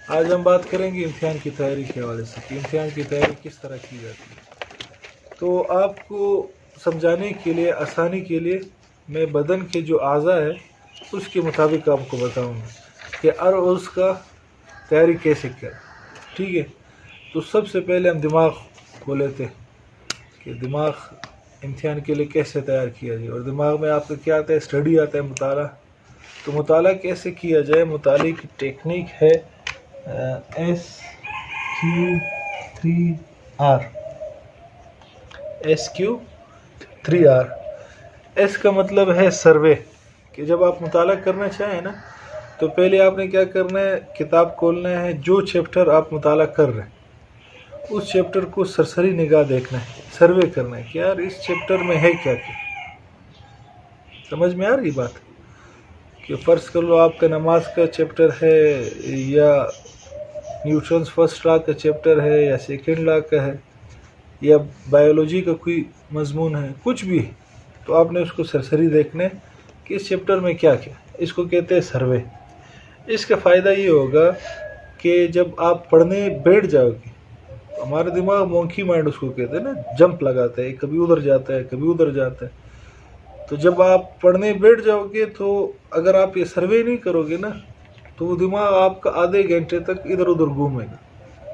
آج ہم بات کریں گے امتحان کی تیاری کے حوالے سے کہ امتحان کی تیاری کس طرح کی جاتی ہے. تو آپ کو سمجھانے کے لیے، آسانی کے لیے، میں بدن کے جو اعضاء ہے اس کے مطابق آپ کو بتاؤں گا کہ اس کا تیاری کیسے کریں. ٹھیک ہے، تو سب سے پہلے ہم دماغ کو لیتے ہیں کہ دماغ امتحان کے لیے کیسے تیار کیا جائے. اور دماغ میں آپ کا کیا آتا ہے؟ اسٹڈی آتا ہے، مطالعہ. تو مطالعہ کیسے کیا جائے؟ مطالعے کی ٹیکنیک ہے SQ3R. SQ3R. ایس کا مطلب ہے سروے، کہ جب آپ مطالعہ کرنا چاہیں نا تو پہلے آپ نے کیا کرنا ہے؟ کتاب کھولنا ہے، جو چیپٹر آپ مطالعہ کر رہے ہیں اس چیپٹر کو سرسری نگاہ دیکھنا ہے، سروے کرنا ہے کہ یار اس چیپٹر میں ہے کیا کیا. سمجھ میں آ رہی بات؟ کہ فرض کر لو آپ کا نماز کا چیپٹر ہے، یا نیوٹنس فرسٹ لا کا چیپٹر ہے، یا سیکنڈ لا کا ہے، یا بایولوجی کا کوئی مضمون ہے، کچھ بھی ہے، تو آپ نے اس کو سرسری دیکھنا ہے کہ اس چیپٹر میں کیا کیا. اس کو کہتے ہیں سروے. اس کا فائدہ یہ ہوگا کہ جب آپ پڑھنے بیٹھ جاؤ گے، ہمارا دماغ مونکی مائنڈ اس کو کہتے ہیں نا، جمپ لگاتا ہے، کبھی ادھر جاتا ہے کبھی ادھر جاتا ہے. تو جب آپ پڑھنے بیٹھ جاؤ گے تو اگر آپ یہ سروے نہیں کرو گے نا تو وہ دماغ آپ کا آدھے گھنٹے تک ادھر ادھر گھومے گا.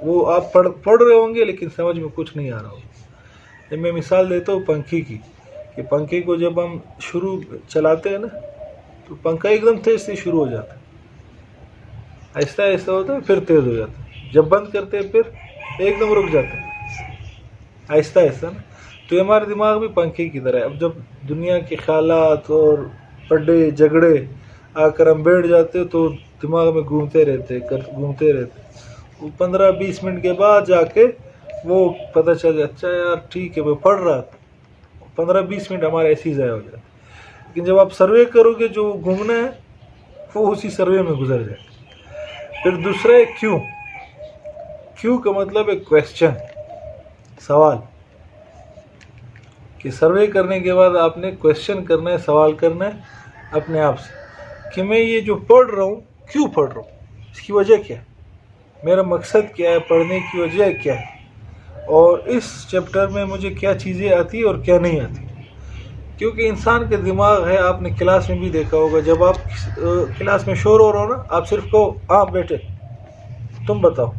وہ آپ پڑھ رہے ہوں گے لیکن سمجھ میں کچھ نہیں آ رہا ہوگا. میں مثال دیتا ہوں پنکھے کی، کہ پنکھے کو جب ہم چلاتے ہیں نا تو پنکھا ایک دم تیز سے شروع ہو جاتا ہے، آہستہ آہستہ ہوتا ہے پھر تیز ہو جاتا ہے. جب بند کرتے ہیں پھر ایک دم رک جاتا ہے، آہستہ آہستہ نا. تو یہ ہمارے دماغ بھی پنکھے کی طرح ہے. اب جب دنیا کے خیالات اور پڈے جھگڑے آ کر ہم بیٹھ جاتے تو دماغ میں گھومتے رہتے. وہ 15-20 منٹ کے بعد جا کے وہ پتہ چل جاتا، اچھا یار ٹھیک ہے میں پڑھ رہا تھا. 15-20 منٹ ہمارے ایسے ہی ضائع ہو جاتے. لیکن جب آپ سروے کرو گے جو گھومنا ہے وہ اسی سروے میں گزر جائے. پھر دوسرا ہے کیو کا مطلب ہے کویسچن، سوال. کہ سروے کرنے کے بعد آپ نے کویسچن کرنا ہے، سوال کرنا ہے اپنے آپ سے کہ میں یہ جو پڑھ رہا ہوں کیوں پڑھ رہا ہوں، اس کی وجہ کیا ہے، میرا مقصد کیا ہے، پڑھنے کی وجہ کیا ہے، اور اس چیپٹر میں مجھے کیا چیزیں آتی اور کیا نہیں آتی. کیونکہ انسان کا دماغ ہے، آپ نے کلاس میں بھی دیکھا ہوگا، جب آپ کلاس میں شور ہو رہا ہو نا، آپ صرف کہو آپ بیٹھے تم بتاؤ،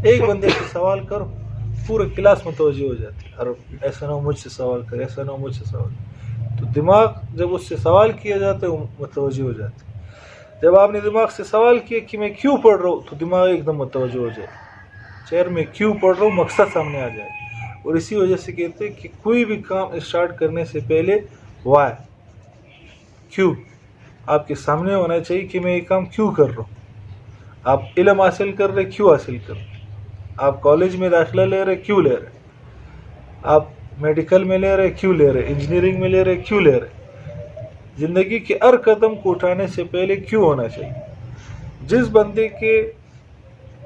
ایک بندے سے سوال کرو، پورے کلاس متوجہ ہو جاتی ہے. اور ایسا نہ ہو مجھ سے سوال کر، ایسا نہ ہو مجھ سے سوال. تو دماغ جب اس سے سوال کیا جاتا ہے وہ متوجہ ہو جاتی ہے. جب آپ نے دماغ سے سوال کیا کہ میں کیوں پڑھ رہا ہوں تو دماغ ایک دم متوجہ ہو جائے. چہر میں کیوں پڑھ رہا ہوں، مقصد سامنے آ جائے. اور اسی وجہ سے کہتے ہیں کہ کوئی بھی کام اسٹارٹ کرنے سے پہلے وائی، کیوں آپ کے سامنے ہونا چاہیے کہ میں یہ کام کیوں کر رہا ہوں. آپ علم حاصل کر رہے کیوں حاصل کر رہے، آپ کالج میں داخلہ لے رہے کیوں لے رہے، آپ میڈیکل میں لے رہے کیوں لے رہے، انجینئرنگ میں لے رہے کیوں لے رہے. زندگی کے ہر قدم کو اٹھانے سے پہلے کیوں ہونا چاہیے. جس بندے کے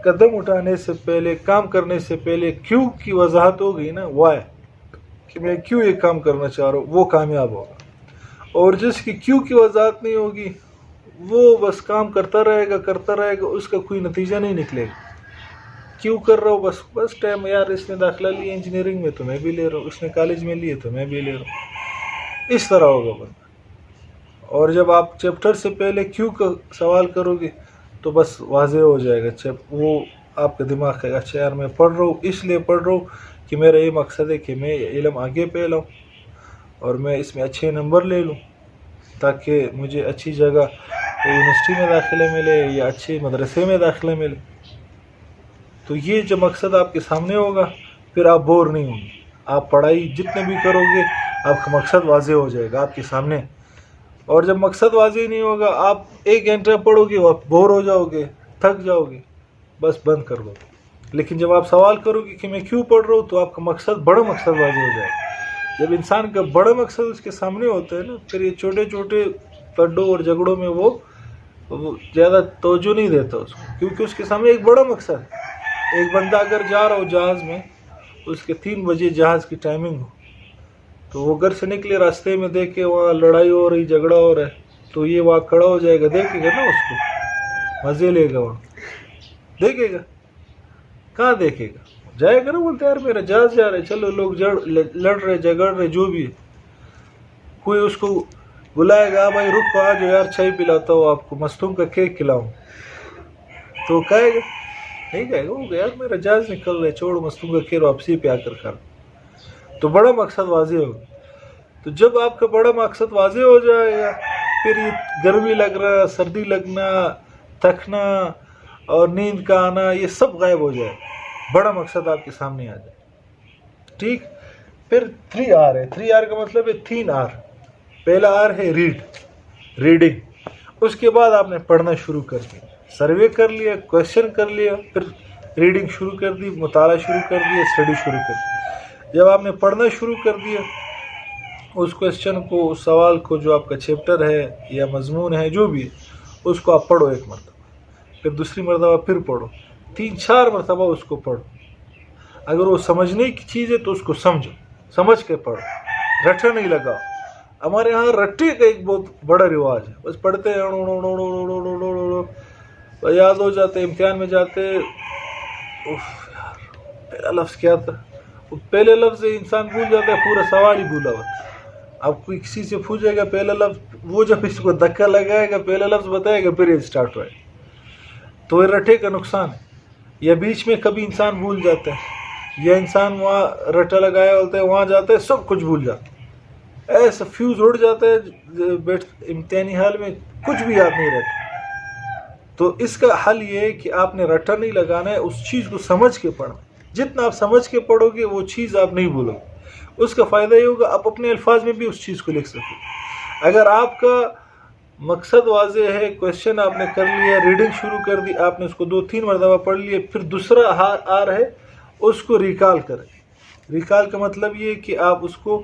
قدم اٹھانے سے پہلے، کام کرنے سے پہلے کیوں کی وضاحت ہو گئی نا، وائی، کہ میں کیوں یہ کام کرنا چاہ رہا ہوں، وہ کامیاب ہوگا. اور جس کی کیوں کی وضاحت نہیں ہوگی وہ بس کام کرتا رہے گا، اس کا کوئی نتیجہ نہیں نکلے گا. کیوں کر رہا ہوں، بس ٹائم، یار اس نے داخلہ لیا انجینئرنگ میں تو میں بھی لے رہا ہوں، اس نے کالج میں لیے تو میں بھی لے رہا ہوں. اس طرح ہوگا بندہ. اور جب آپ چیپٹر سے پہلے کیوں کا سوال کرو گے تو بس واضح ہو جائے گا. وہ آپ کا دماغ کہے گا اچھا یار میں پڑھ رہا ہوں، اس لیے پڑھ رہا ہوں کہ میرا یہ مقصد ہے کہ میں علم آگے پھیلاؤں اور میں اس میں اچھے نمبر لے لوں تاکہ مجھے اچھی جگہ یونیورسٹی میں داخلے ملے یا اچھے مدرسے میں داخلے ملے. تو یہ جو مقصد آپ کے سامنے ہوگا پھر آپ بور نہیں ہوں گے. آپ پڑھائی جتنے بھی کرو گے آپ کا مقصد واضح ہو جائے گا آپ کے سامنے. اور جب مقصد واضح نہیں ہوگا، آپ 1 گھنٹہ پڑھو گے آپ بور ہو جاؤ گے، تھک جاؤ گے، بس بند کر دو. لیکن جب آپ سوال کرو گے کہ میں کیوں پڑھ رہا ہوں تو آپ کا مقصد، بڑا مقصد واضح ہو جائے گا. جب انسان کا بڑا مقصد اس کے سامنے ہوتا ہے نا پھر یہ چھوٹے چھوٹے پڈوں اور جھگڑوں میں وہ زیادہ توجہ نہیں دیتا اس کو، کیونکہ اس کے سامنے ایک بڑا مقصد ہے. ایک بندہ اگر جا رہا ہو جہاز میں، اس کے 3 بجے جہاز کی ٹائمنگ ہو، تو وہ گھر سے نکلے، راستے میں دیکھے وہاں لڑائی ہو رہی، جھگڑا ہو رہا ہے، تو یہ وہاں کھڑا ہو جائے گا، دیکھے گا نا اس کو، مزے لے گا وہاں. دیکھے گا؟ کہاں دیکھے گا؟ جائے گا نا، بولتے یار میرا جہاز جا رہا ہے، چلو لوگ لڑ رہے جگڑ رہے جو بھی ہے، کوئی اس کو بلائے گا بھائی رک آ جو یار چائے پلاتا ہوں آپ کو، مستوم کا کیک کھلاؤں، تو کہے گا؟ نہیں کہے گا، وہ یار میرا جہاز نکل رہا ہے، چھوڑ مستوم کا کھیر واپسی پہ آ کر کھا. تو بڑا مقصد واضح ہوگا. تو جب آپ کا بڑا مقصد واضح ہو جائے گا، پھر یہ گرمی لگ رہا، سردی لگنا، تھکنا اور نیند کا آنا، یہ سب غائب ہو جائے. بڑا مقصد آپ کے سامنے آ جائے. ٹھیک. پھر 3R ہے. 3R کا مطلب ہے 3R. پہلا R ہے ریڈنگ. اس کے بعد آپ نے پڑھنا شروع کر دیا، سروے کر لیا، کویشچن کر لیا، پھر ریڈنگ شروع کر دی، مطالعہ شروع کر دیا، اسٹڈی شروع کر دی. جب آپ نے پڑھنا شروع کر دیا اس کویشچن کو، اس سوال کو، جو آپ کا چیپٹر ہے یا مضمون ہے جو بھی ہے، اس کو آپ پڑھو ایک مرتبہ، پھر دوسری مرتبہ پھر پڑھو، 3-4 مرتبہ اس کو پڑھو. اگر وہ سمجھنے کی چیز ہے تو اس کو سمجھو، سمجھ کے پڑھو، رٹا نہیں لگاؤ. ہمارے یہاں رٹے کا ایک بہت بڑا رواج ہے، بس پڑھتے ہیں، یاد ہو جاتے، امتحان میں جاتے، پہلا لفظ کیا تھا، پہلے لفظ انسان بھول جاتا ہے، پورا سوال ہی بھولا ہوا. اب کوئی کسی سے پوچھے گا پہلا لفظ، وہ جب اس کو دھکا لگائے گا پہلا لفظ بتائے گا، پھر یہ اسٹارٹ ہوئے. تو یہ رٹے کا نقصان ہے. یا بیچ میں کبھی انسان بھول جاتا ہے، یا انسان وہاں رٹا لگایا ہوتا ہے وہاں جاتا ہے سب کچھ بھول جاتا ہے، ایسا فیوز اڑ جاتا ہے، امتحانی حال میں کچھ بھی یاد نہیں رہتا. تو اس کا حل یہ ہے کہ آپ نے رٹا نہیں لگانا ہے، اس چیز کو سمجھ کے پڑھنا. جتنا آپ سمجھ کے پڑھو گے وہ چیز آپ نہیں بھولو گے. اس کا فائدہ یہ ہوگا آپ اپنے الفاظ میں بھی اس چیز کو لکھ سکو. اگر آپ کا مقصد واضح ہے، کویشچن آپ نے کر لیا، ریڈنگ شروع کر دی، آپ نے اس کو 2-3 مرتبہ پڑھ لیا، پھر دوسرا آر ہے اس کو ریکال کریں. ریکال کا مطلب یہ ہے کہ آپ اس کو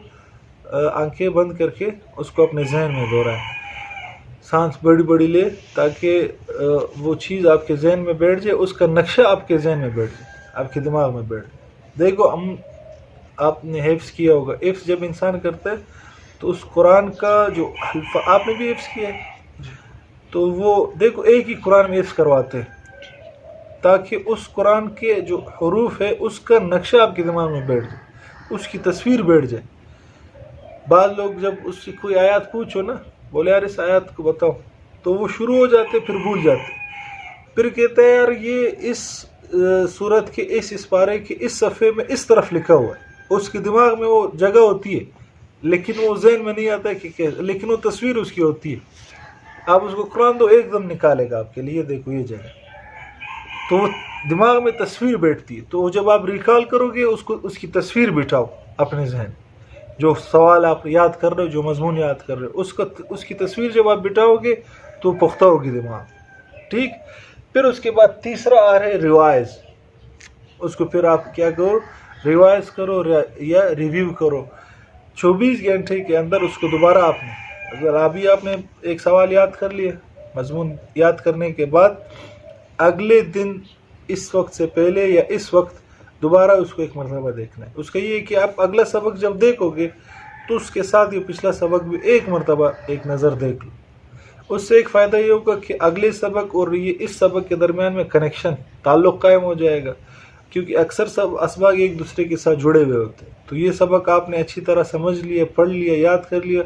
آنکھیں بند کر کے اس کو اپنے ذہن میں دہرائیں، سانس بڑی بڑی لے، تاکہ وہ چیز آپ کے ذہن میں بیٹھ جائے، اس کا نقشہ آپ کے ذہن میں بیٹھ جائے، آپ کے دماغ میں بیٹھ جائے. دیکھو آپ نے حفظ کیا ہوگا، حفظ جب انسان کرتا ہے تو اس قرآن کا جو آپ نے بھی حفظ کیا ہے، تو وہ دیکھو ایک ہی قرآن میں حفظ کرواتے ہیں تاکہ اس قرآن کے جو حروف ہے اس کا نقشہ آپ کے دماغ میں بیٹھ جائے، اس کی تصویر بیٹھ جائے. بعض لوگ جب اس سے کوئی آیات پوچھو نا، بولے یار اس آیات کو بتاؤ، تو وہ شروع ہو جاتے پھر بھول جاتے، پھر کہتے ہیں یار یہ اس سورت کے اس پارے کے اس صفحے میں اس طرف لکھا ہوا ہے. اس کے دماغ میں وہ جگہ ہوتی ہے لیکن وہ ذہن میں نہیں آتا کہ لیکن وہ تصویر اس کی ہوتی ہے. آپ اس کو قرآن دو ایک دم نکالے گا آپ کے لیے، دیکھو یہ جگہ، تو وہ دماغ میں تصویر بیٹھتی ہے. تو جب آپ ریکال کرو گے اس کی تصویر بٹھاؤ اپنے ذہن، جو سوال آپ یاد کر رہے ہو، جو مضمون یاد کر رہے ہو، اس کی تصویر جب آپ بٹھاؤ گے تو پختہ ہوگی دماغ. ٹھیک. پھر اس کے بعد تیسرا آ رہا ہے ریوائز. اس کو پھر آپ کیا کرو، ریوائز کرو یا ریویو کرو. 24 گھنٹے کے اندر اس کو دوبارہ آپ نے، اگر ابھی آپ نے ایک سوال یاد کر لیا، مضمون یاد کرنے کے بعد اگلے دن اس وقت سے پہلے یا اس وقت دوبارہ اس کو ایک مرتبہ دیکھنا ہے. اس کا یہ ہے کہ آپ اگلا سبق جب دیکھو گے تو اس کے ساتھ یہ پچھلا سبق بھی ایک مرتبہ ایک نظر دیکھ لو. اس سے ایک فائدہ یہ ہوگا کہ اگلے سبق اور یہ اس سبق کے درمیان میں کنیکشن، تعلق قائم ہو جائے گا، کیونکہ اکثر سب اسباق ایک دوسرے کے ساتھ جڑے ہوئے ہوتے ہیں. تو یہ سبق آپ نے اچھی طرح سمجھ لیا، پڑھ لیا، یاد کر لیا،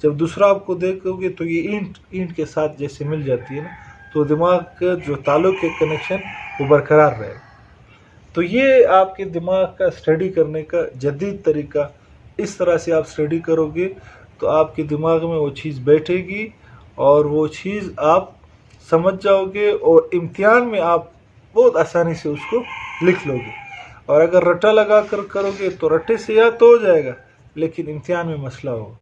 جب دوسرا آپ کو دیکھو گے تو یہ اینٹ کے ساتھ جیسے مل جاتی ہے نا، تو دماغ کا جو تعلق ہے، کنیکشن، وہ برقرار رہے گا. تو یہ آپ کے دماغ کا اسٹڈی کرنے کا جدید طریقہ. اس طرح سے آپ اسٹڈی کرو گے تو آپ کے دماغ میں وہ چیز بیٹھے گی اور وہ چیز آپ سمجھ جاؤ گے، اور امتحان میں آپ بہت آسانی سے اس کو لکھ لو گے. اور اگر رٹا لگا کر کرو گے تو رٹے سے یاد تو ہو جائے گا لیکن امتحان میں مسئلہ ہوگا.